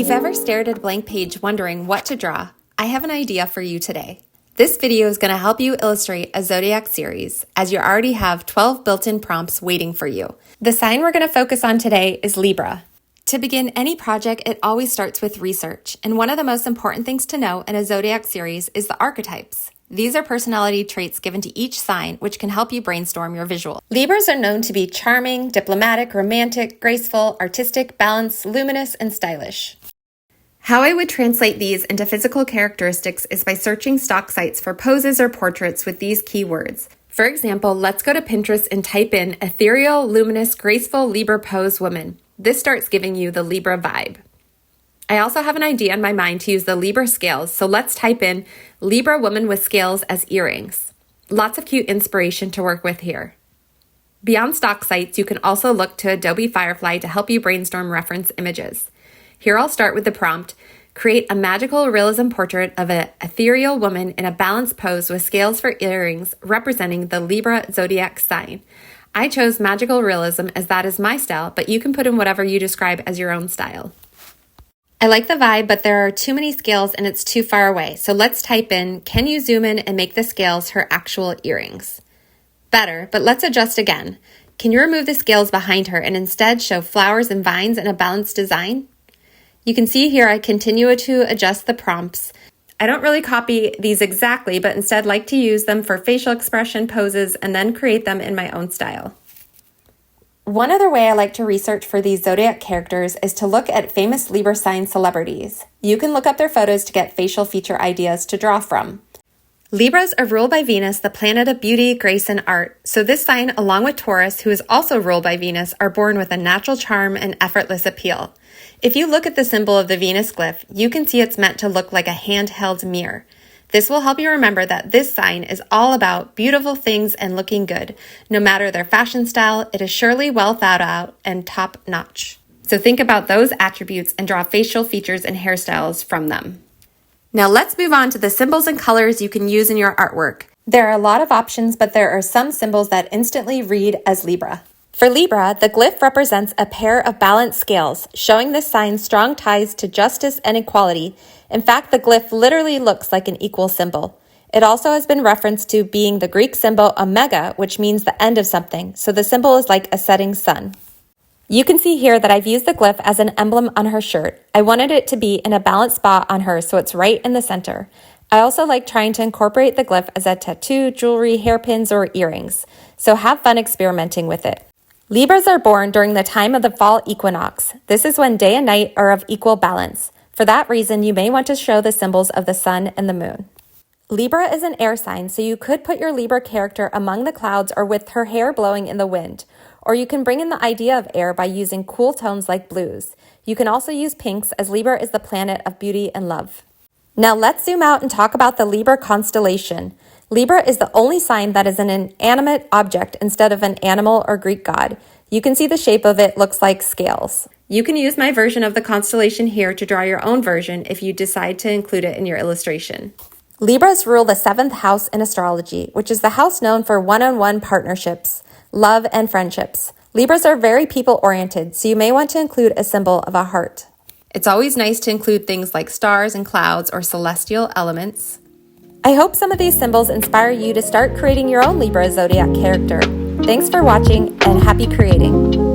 you've ever stared at a blank page wondering what to draw, I have an idea for you today. This video is going to help you illustrate a Zodiac series, as you already have 12 built-in prompts waiting for you. The sign we're going to focus on today is Libra. To begin any project, it always starts with research, and one of the most important things to know in a Zodiac series is the archetypes. These are personality traits given to each sign, which can help you brainstorm your visual. Libras are known to be charming, diplomatic, romantic, graceful, artistic, balanced, luminous, and stylish. How I would translate these into physical characteristics is by searching stock sites for poses or portraits with these keywords. For example, let's go to Pinterest and type in ethereal, luminous, graceful Libra pose woman. This starts giving you the Libra vibe. I also have an idea in my mind to use the Libra scales, so let's type in Libra woman with scales as earrings. Lots of cute inspiration to work with here. Beyond stock sites, you can also look to Adobe Firefly to help you brainstorm reference images. Here I'll start with the prompt, create a magical realism portrait of an ethereal woman in a balanced pose with scales for earrings representing the Libra zodiac sign. I chose magical realism as that is my style, but you can put in whatever you describe as your own style. I like the vibe, but there are too many scales and it's too far away. So let's type in, can you zoom in and make the scales her actual earrings? Better, but let's adjust again. Can you remove the scales behind her and instead show flowers and vines in a balanced design? You can see here I continue to adjust the prompts. I don't really copy these exactly, but instead like to use them for facial expression poses and then create them in my own style. One other way I like to research for these Zodiac characters is to look at famous Libra sign celebrities. You can look up their photos to get facial feature ideas to draw from. Libras are ruled by Venus, the planet of beauty, grace, and art. So this sign, along with Taurus, who is also ruled by Venus, are born with a natural charm and effortless appeal. If you look at the symbol of the Venus glyph, you can see it's meant to look like a handheld mirror. This will help you remember that this sign is all about beautiful things and looking good. No matter their fashion style, it is surely well thought out and top-notch. So think about those attributes and draw facial features and hairstyles from them. Now let's move on to the symbols and colors you can use in your artwork. There are a lot of options, but there are some symbols that instantly read as Libra. For Libra, the glyph represents a pair of balanced scales, showing this sign's strong ties to justice and equality. In fact, the glyph literally looks like an equal symbol. It also has been referenced to being the Greek symbol omega, which means the end of something, so the symbol is like a setting sun. You can see here that I've used the glyph as an emblem on her shirt. I wanted it to be in a balanced spot on her, so it's right in the center. I also like trying to incorporate the glyph as a tattoo, jewelry, hairpins, or earrings, so have fun experimenting with it. Libras are born during the time of the fall equinox. This is when day and night are of equal balance. For that reason, you may want to show the symbols of the sun and the moon. Libra is an air sign, so you could put your Libra character among the clouds or with her hair blowing in the wind. Or you can bring in the idea of air by using cool tones like blues. You can also use pinks, as Libra is the planet of beauty and love. Now let's zoom out and talk about the Libra constellation. Libra is the only sign that is an inanimate object instead of an animal or Greek god. You can see the shape of it looks like scales. You can use my version of the constellation here to draw your own version if you decide to include it in your illustration. Libras rule the 7th house in astrology, which is the house known for one-on-one partnerships, love, and friendships. Libras are very people-oriented, so you may want to include a symbol of a heart. It's always nice to include things like stars and clouds or celestial elements. I hope some of these symbols inspire you to start creating your own Libra zodiac character. Thanks for watching and happy creating.